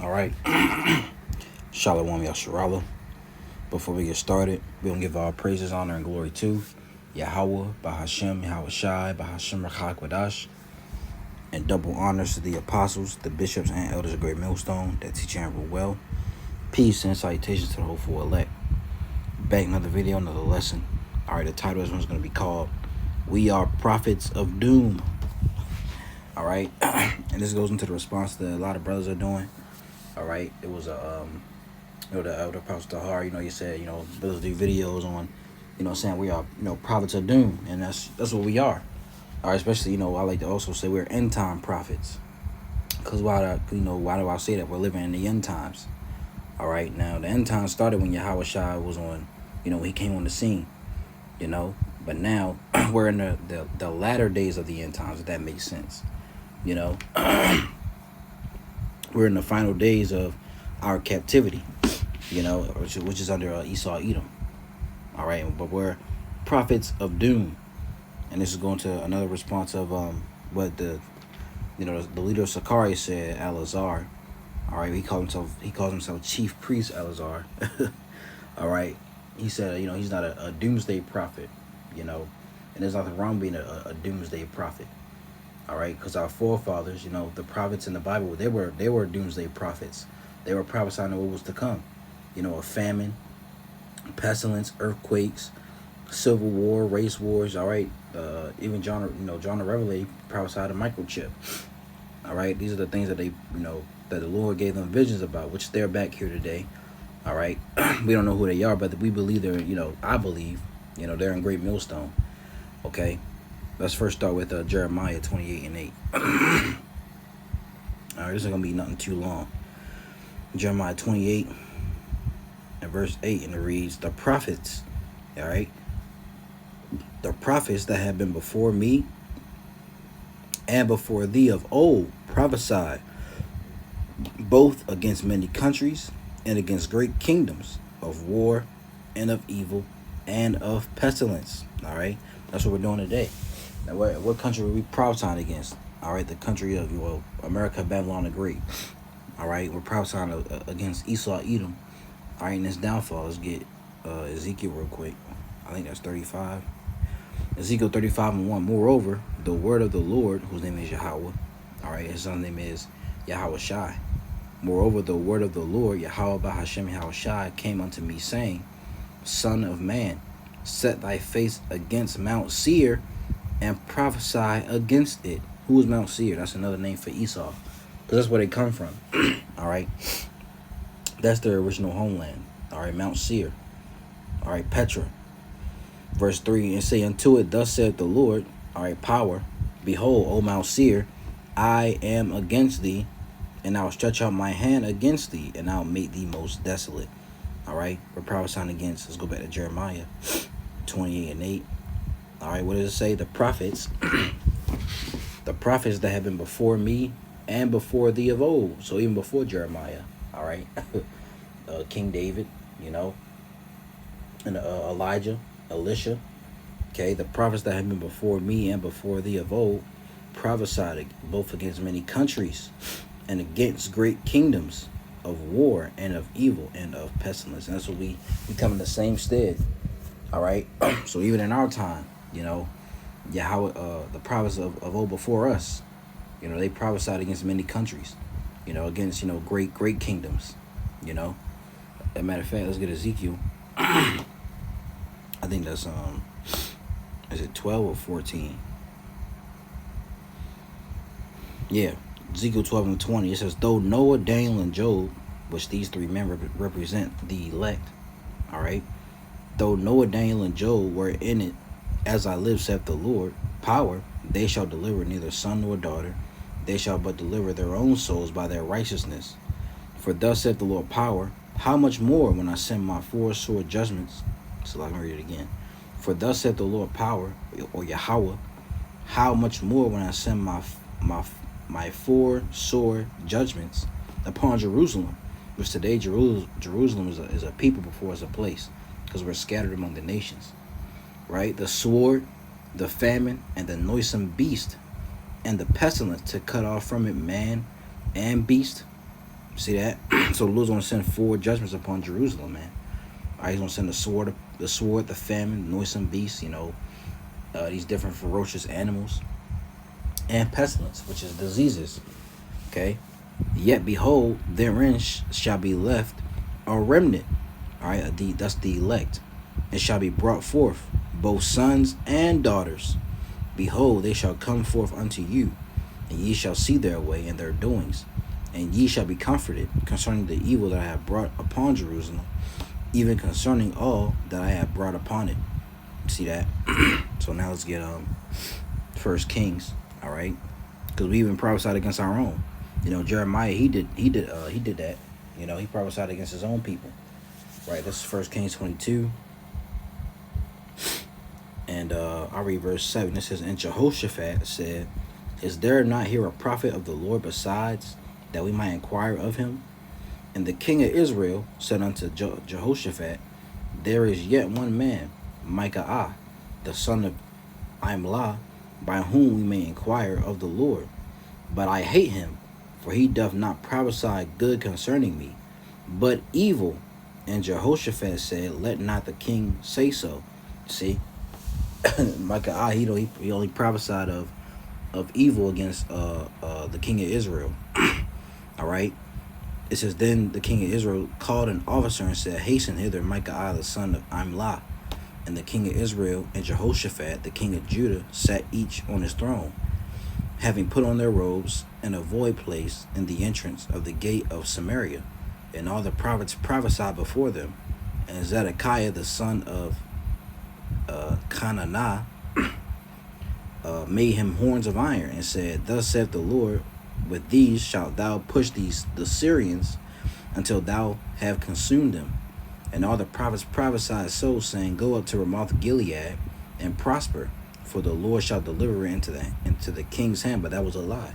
All right. Shalom Yasharala. Before we get started, we're going to give our praises, honor, and glory to Yahweh, Bahashem, Yahweh Shai, Bahashem Rachak Wadash, and double honors to the apostles, the bishops, and elders of Great Millstone that teach and rule well. Peace and salutations to the hopeful elect. Back another video, another lesson. All right, the title of this one's going to be called We Are Prophets of Doom. All right, and this goes into the response that a lot of brothers are doing. All right, it was the elder Pastor Tahar, he said, brothers do videos on, saying we are, prophets of doom, and that's what we are. All right, especially, I like to also say we're end time prophets, because why do I say that? We're living in the end times. All right, now the end times started when Yahweh Shai was on, he came on the scene, but now we're in the latter days of the end times, if that makes sense. We're in the final days of our captivity, which is under Esau Edom. All right, but we're prophets of doom, and this is going to another response of what the leader of Sakari said, Elazar. All right, he calls himself Chief Priest Elazar. All right, he said he's not a doomsday prophet, and there's nothing wrong being a doomsday prophet. All right, because our forefathers, the prophets in the Bible, they were doomsday prophets. They were prophesying what was to come, a famine, pestilence, earthquakes, civil war, race wars. All right, even John the Revelator prophesied a microchip. All right, these are the things that they, that the Lord gave them visions about, which they're back here today. All right, we don't know who they are, but we believe they're, I believe, they're in Great Millstone. Okay. Let's first start with Jeremiah 28:8. All right, this isn't going to be nothing too long. Jeremiah 28 and verse 8, and it reads, the prophets, all right, the prophets that have been before me and before thee of old prophesied both against many countries and against great kingdoms, of war and of evil and of pestilence. All right, that's what we're doing today. Now, what country were we prophesying against? All right, the country of America, Babylon the Great. All right, we're prophesying against Esau, Edom. All right, in this downfall, let's get Ezekiel real quick. I think that's 35. Ezekiel 35:1. Moreover, the word of the Lord, whose name is Yahweh. All right, his son's name is Yahweh Shai. Moreover, the word of the Lord, Yahweh Bahashem Yahweh Shai, came unto me, saying, Son of man, set thy face against Mount Seir, and prophesy against it. Who is Mount Seir? That's another name for Esau, because that's where they come from. All right, that's their original homeland. All right, Mount Seir. All right, Petra. Verse 3, and say unto it, thus saith the Lord, all right, power, behold, O Mount Seir, I am against thee, and I will stretch out my hand against thee, and I'll make thee most desolate. All right, we're prophesying against, let's go back to Jeremiah 28:8. All right, what does it say? The prophets, the prophets that have been before me and before thee of old. So even before Jeremiah, all right, King David, and Elijah, Elisha. Okay, the prophets that have been before me and before thee of old prophesied both against many countries and against great kingdoms, of war and of evil and of pestilence. And that's what we come in the same stead. All right, so even in our time, Yahweh, the prophets of old before us, they prophesied against many countries, against, great kingdoms, As a matter of fact, let's get Ezekiel. I think that's, is it 12 or 14? Yeah, Ezekiel 12:20. It says, though Noah, Daniel, and Job, which these three men represent the elect, all right, though Noah, Daniel, and Job were in it, as I live, saith the Lord, power, they shall deliver neither son nor daughter. They shall but deliver their own souls by their righteousness. For thus saith the Lord, power, how much more when I send my four sore judgments? So let me read it again. For thus saith the Lord, power, or Yahweh, how much more when I send my four sore judgments upon Jerusalem, which today Jerusalem is a people before it's a place, because we're scattered among the nations. Right? The sword, the famine, and the noisome beast, and the pestilence to cut off from it man and beast, See that? So the Lord's gonna send 4 judgments upon Jerusalem, man. All right, he's gonna send the sword, the famine, noisome beasts, these different ferocious animals, and pestilence, which is diseases. Okay. Yet behold, therein shall be left a remnant. All right, that's the elect. It shall be brought forth, both sons and daughters. Behold, they shall come forth unto you, and ye shall see their way and their doings, and ye shall be comforted concerning the evil that I have brought upon Jerusalem, even concerning all that I have brought upon it. See that? So now let's get First Kings. All right, because we even prophesied against our own. Jeremiah, he did that. He prophesied against his own people. Right, this is First Kings 22. And I'll read verse 7. It says, And Jehoshaphat said, Is there not here a prophet of the Lord besides, that we might inquire of him? And the king of Israel said unto Jehoshaphat, There is yet one man, Micaiah, the son of Imlah, by whom we may inquire of the Lord. But I hate him, for he doth not prophesy good concerning me, but evil. And Jehoshaphat said, Let not the king say so. See, Micaiah, he only prophesied of evil against the king of Israel. All right. It says, Then the king of Israel called an officer and said, Hasten hither Micaiah the son of Imlah. And the king of Israel and Jehoshaphat the king of Judah sat each on his throne, having put on their robes, in a void place in the entrance of the gate of Samaria. And all the prophets prophesied before them. And Zedekiah the son of Cananah made him horns of iron, and said, Thus saith the Lord, With these shalt thou push the Syrians until thou have consumed them. And all the prophets prophesied so, saying, Go up to Ramoth Gilead and prosper, for the Lord shall deliver it into the king's hand. But that was a lie.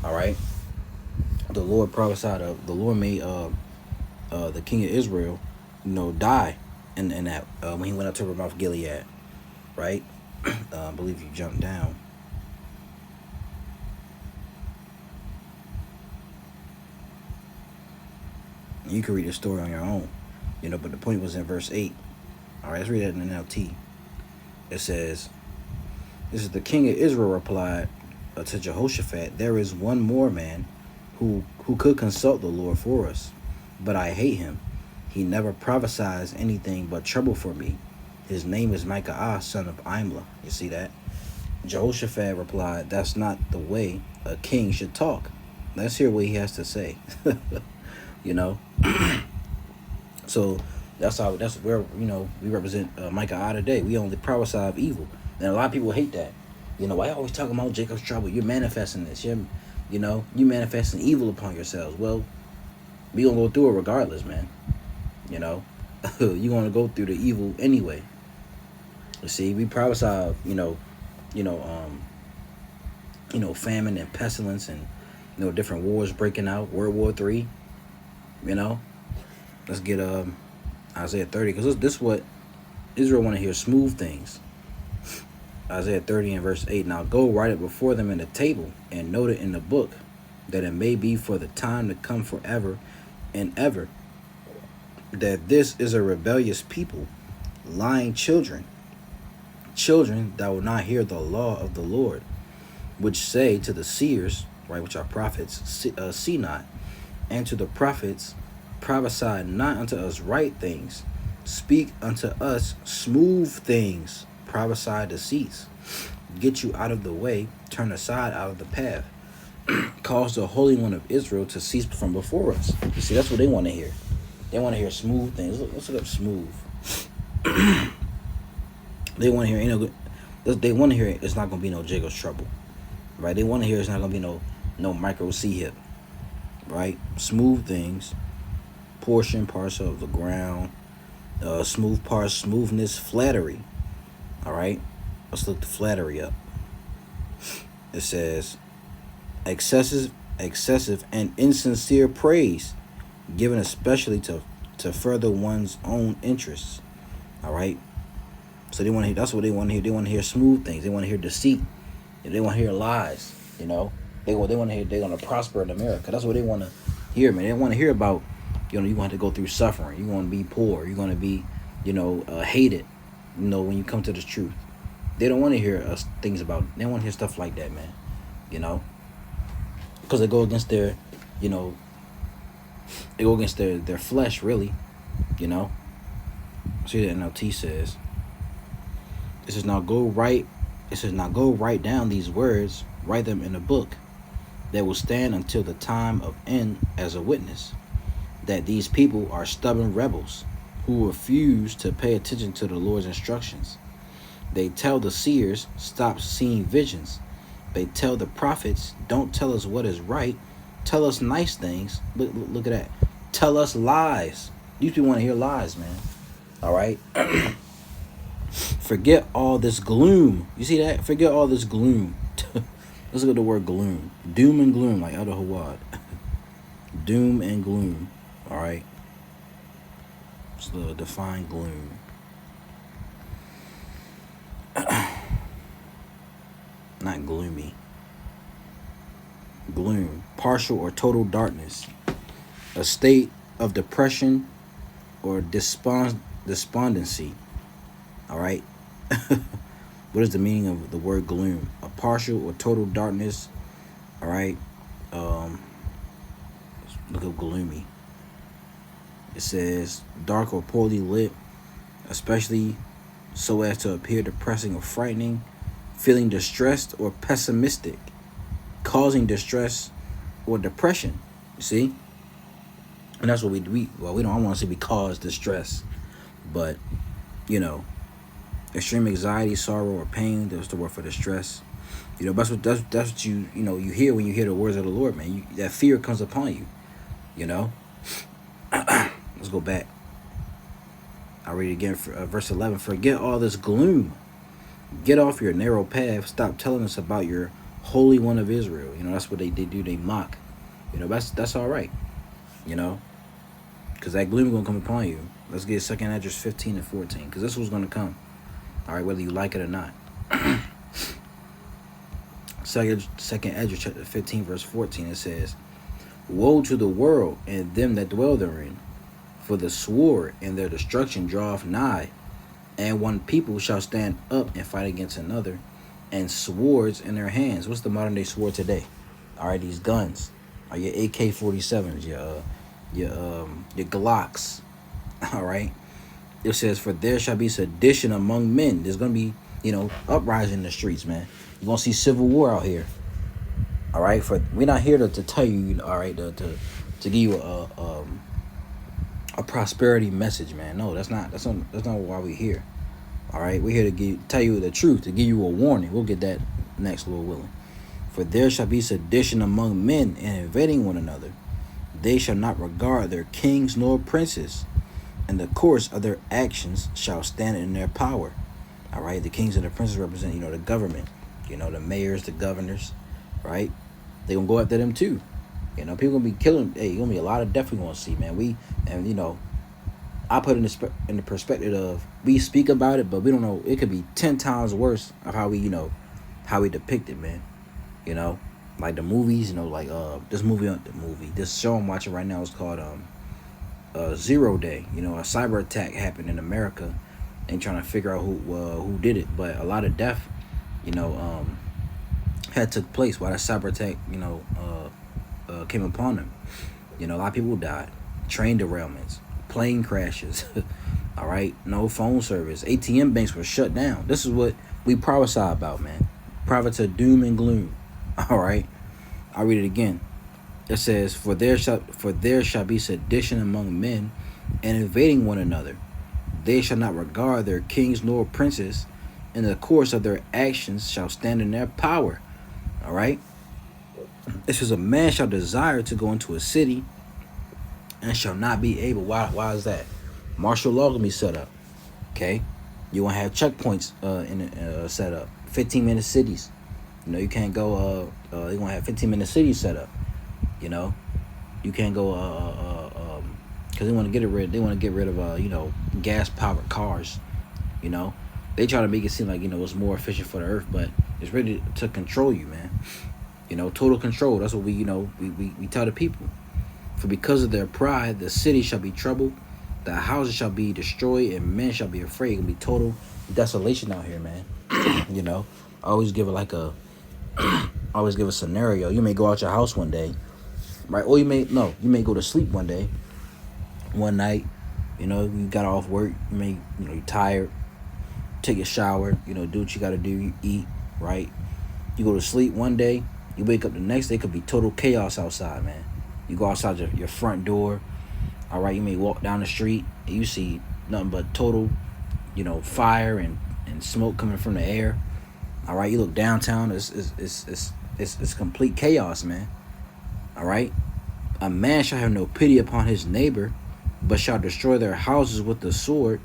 All right. The Lord prophesied the Lord made the king of Israel, die in that when he went up to Ramoth Gilead. Right. I believe you jumped down. You can read the story on your own. But the point was in verse 8. All right, let's read that in NLT. It says, This is the king of Israel replied to Jehoshaphat, There is one more man who could consult the Lord for us, but I hate him. He never prophesies anything but trouble for me. His name is Micaiah, son of Imlah. You see that? Jehoshaphat replied, That's not the way a king should talk. Let's hear what he has to say. So that's where we represent Micaiah today. We only prophesy of evil, and a lot of people hate that. Why always talking about Jacob's trouble? You're manifesting this. You manifesting evil upon yourselves. Well, we gonna go through it regardless, man. You're gonna go through the evil anyway. You see, we prophesy, famine and pestilence and different wars breaking out. World War III. Let's get Isaiah 30, because this is what Israel want to hear: smooth things. Isaiah 30 and verse 8. Now go write it before them in the table, and note it in the book, that it may be for the time to come forever and ever, that this is a rebellious people, lying children that will not hear the law of the Lord, which say to the seers, right, which are prophets, see not, and to the prophets, prophesy not unto us right things, speak unto us smooth things, prophesy deceits, get you out of the way, turn aside out of the path, cause the Holy One of Israel to cease from before us. You see, that's what they want to hear. They want to hear smooth things. Let's look up smooth. They want to hear they want to hear it's not going to be no Jacob's trouble, right? They want to hear it's not going to be no micro C-hip, right? Smooth things, portion, parcel of the ground, smooth parts, smoothness, flattery. All right, let's look the flattery up. It says excessive and insincere praise, given especially to further one's own interests. All right, so they want to hear. That's what they want to hear. They want to hear smooth things. They want to hear deceit. They want to hear lies. They want to hear they're going to prosper in America. That's what they want hear, man. They don't want to hear about, you're going to go through suffering. You're going to be poor. You're going to be, hated. When you come to the truth, they don't want to hear things about. They don't want to hear stuff like that, man. Because they go against their, they go against their flesh, really. See that NLT says. It says now go write down these words, write them in a book that will stand until the time of end as a witness, that these people are stubborn rebels who refuse to pay attention to the Lord's instructions. They tell the seers, stop seeing visions. They tell the prophets, don't tell us what is right, tell us nice things. Look at that. Tell us lies. These people want to hear lies, man. All right. Forget all this gloom. You see that? Forget all this gloom. Let's look at the word gloom. Doom and gloom, like Elder Hawad. Doom and gloom. All right. It's the define gloom. Not gloomy. Gloom. Partial or total darkness. A state of depression or despondency. All right. What is the meaning of the word gloom? A partial or total darkness. All right. Look up gloomy. It says dark or poorly lit, especially so as to appear depressing or frightening, feeling distressed or pessimistic, causing distress or depression. You see? And that's what we don't want to say we cause distress, but extreme anxiety, sorrow, or pain. That's the word for distress. That's what you hear when you hear the words of the Lord, man. That fear comes upon you. Let's go back. I'll read it again. Verse 11. Forget all this gloom. Get off your narrow path. Stop telling us about your Holy One of Israel. That's what they do. They mock. That's all right. Because that gloom is going to come upon you. Let's get 2 Esdras 15 and 14. Because this was going to come. All right, whether you like it or not. 2 Esdras chapter 15 verse 14, it says, woe to the world and them that dwell therein, for the sword and their destruction draweth nigh, and one people shall stand up and fight against another, and swords in their hands. What's the modern day sword today? All right, these guns are your AK-47s, your Glocks. All right. It says, for there shall be sedition among men. There's going to be, uprising in the streets, man. You're going to see civil war out here. All right. We're not here to tell you, all right, to give you a prosperity message, man. No, that's not why we're here. All right. We're here to tell you the truth, to give you a warning. We'll get that next, Lord willing. For there shall be sedition among men, and invading one another. They shall not regard their kings nor princes, and the course of their actions shall stand in their power. All right, the kings and the princes represent, the government, the mayors, the governors, right? They gonna go after them too. People gonna be killing. Hey, gonna be a lot of death we gonna see, man. I put it in the perspective of we speak about it, but we don't know. It could be 10 times worse of how we depict it, man. Like the movies, this show I'm watching right now is called 0 Day. A cyber attack happened in America, and trying to figure out who did it. But a lot of death, had took place while that cyber attack, came upon them. A lot of people died. Train derailments, plane crashes. All right, no phone service. ATM banks were shut down. This is what we prophesy about, man. Prophets of doom and gloom. All right, I'll read it again. It says, for there shall be sedition among men, and invading one another. They shall not regard their kings nor princes, and the course of their actions shall stand in their power. All right. It says, a man shall desire to go into a city, and shall not be able. Why is that? Martial law gonna be set up. Okay, you want to have checkpoints set up. 15-minute cities. You can't go. They want to have 15-minute cities set up. You can't go. Because they want to get rid. They want to get rid of gas-powered cars. They try to make it seem like it's more efficient for the earth, but it's really to control you, man. Total control. That's what we tell the people. For because of their pride, the city shall be troubled, the houses shall be destroyed, and men shall be afraid. It'll be total desolation out here, man. You know, I always give it like a, always give a scenario. You may go out your house one day, right? Or you may go to sleep one day, one night. You know, you got off work. You may, you're tired. Take a shower. Do what you got to do. You eat, right? You go to sleep one day. You wake up the next day. Could be total chaos outside, man. You go outside your front door. All right, you may walk down the street and you see nothing but total, fire and smoke coming from the air. All right, you look downtown. It's complete chaos, man. All right, a man shall have no pity upon his neighbor, but shall destroy their houses with the sword,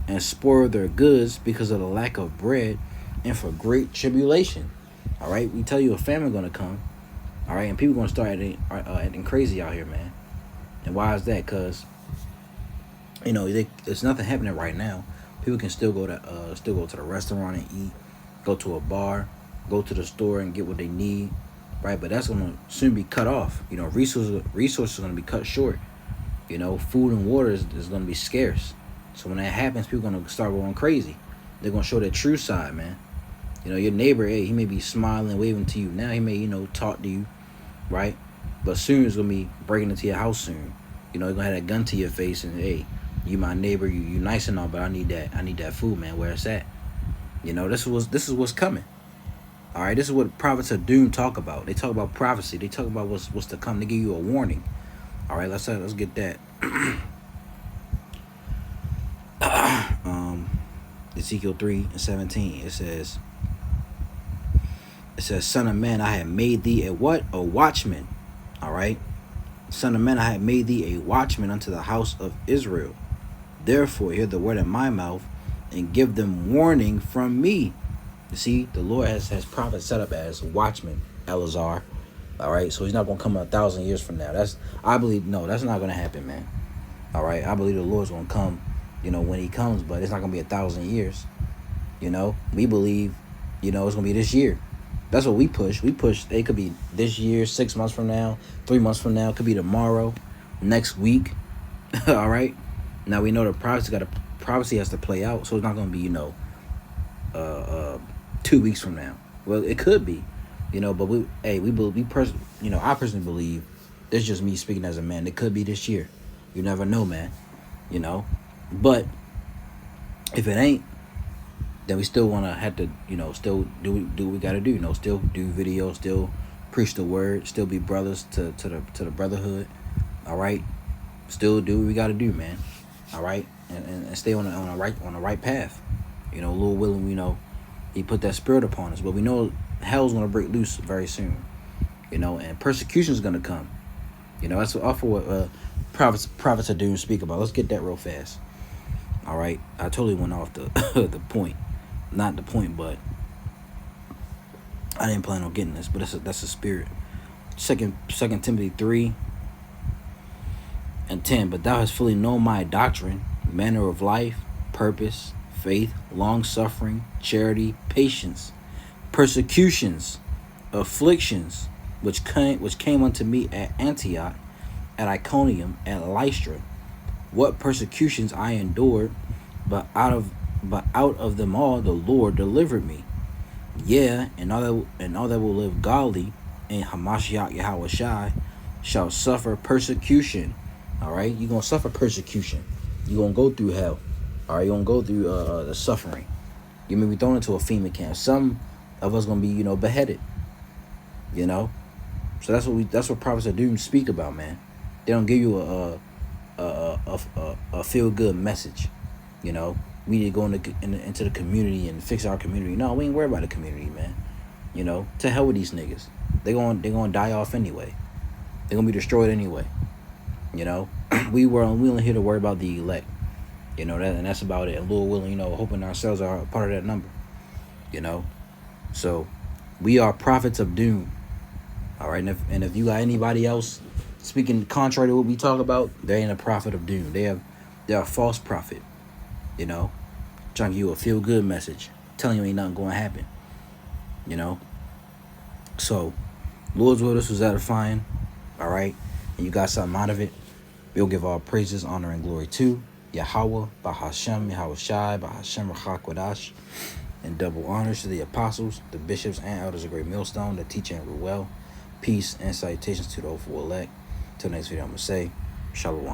and spoil their goods because of the lack of bread, and for great tribulation. All right, we tell you a famine gonna come. All right, and people gonna start acting crazy out here, man. And why is that? Cause there's nothing happening right now. People can still go to the restaurant and eat, go to a bar, go to the store and get what they need, right? But that's gonna soon be cut off. Resources are gonna be cut short. Food and water is gonna be scarce. So when that happens, people are gonna start going crazy. They're gonna show their true side, man. Your neighbor, hey, he may be smiling, waving to you now. He may, talk to you, right? But soon it's gonna be breaking into your house soon. You're gonna have that gun to your face and, hey, you my neighbor, you nice and all, but I need that food, man. Where it's at. This is what's coming. All right, this is what prophets of doom talk about. They talk about prophecy. They talk about what's to come. They give you a warning. All right, let's get that. Ezekiel 3:17. It says, "Son of man, I have made thee a what? A watchman." All right. Son of man, I have made thee a watchman unto the house of Israel. Therefore, hear the word of my mouth and give them warning from me. You see, the Lord has prophets set up as watchmen, Elazar. All right. So he's not going to come 1,000 years from now. I believe, no, that's not going to happen, man. All right. I believe the Lord's going to come, when he comes, but it's not going to be 1,000 years. We believe, it's going to be this year. That's what we push. It could be this year, 6 months from now, 3 months from now. It could be tomorrow, next week. All right. Now we know the prophecy has to play out, so it's not going to be 2 weeks from now. Well, it could be, but I personally believe. This is just me speaking as a man. It could be this year. You never know, man. But if it ain't, then we still want to have to, still do what we got to do. Still do videos, still preach the word, still be brothers to the brotherhood. All right, still do what we got to do, man. All right, and stay on the right path. Lord willing, he put that spirit upon us, but we know hell's gonna break loose very soon. And persecution is gonna come. That's awful what prophets of doom speak about. Let's get that real fast. All right, I totally went off the the point. Not the point, but I didn't plan on getting this, but that's a spirit. Second Timothy 3:10. But thou hast fully known my doctrine, manner of life, purpose, faith, long suffering, charity, patience, persecutions, afflictions, which came unto me at Antioch, at Iconium, at Lystra. What persecutions I endured, but out of them all the Lord delivered me. Yeah, and all that will live godly in Hamashiach Yahushai shall suffer persecution. All right, you're gonna suffer persecution. You're gonna go through hell. All right, you're gonna go through the suffering. You may be thrown into a FEMA camp. Some of us gonna be beheaded. So that's what prophets of doom speak about, man. They don't give you a feel good message. We need to go into the community and fix our community. No, we ain't worried about the community, man. To hell with these niggas. They gonna die off anyway. They're gonna be destroyed anyway. We only here to worry about the elect. And that's about it. And Lord willing, hoping ourselves are a part of that number. So we are prophets of doom. All right, and if you got anybody else speaking contrary to what we talk about, they ain't a prophet of doom. They're a false prophet. Trying to give you a feel good message, telling you ain't nothing going to happen. So Lord's will, this was edifying. All right, and you got something out of it, we'll give all praises, honor, and glory to Yahweh, Bahashem, Yahweh Shai, Bahashem, Rachakwadash, and double honors to the apostles, the bishops, and elders of Great Millstone, the teacher and Ruel. Peace and salutations to the hopeful elect. Till next video, I'm going to say, Shalom.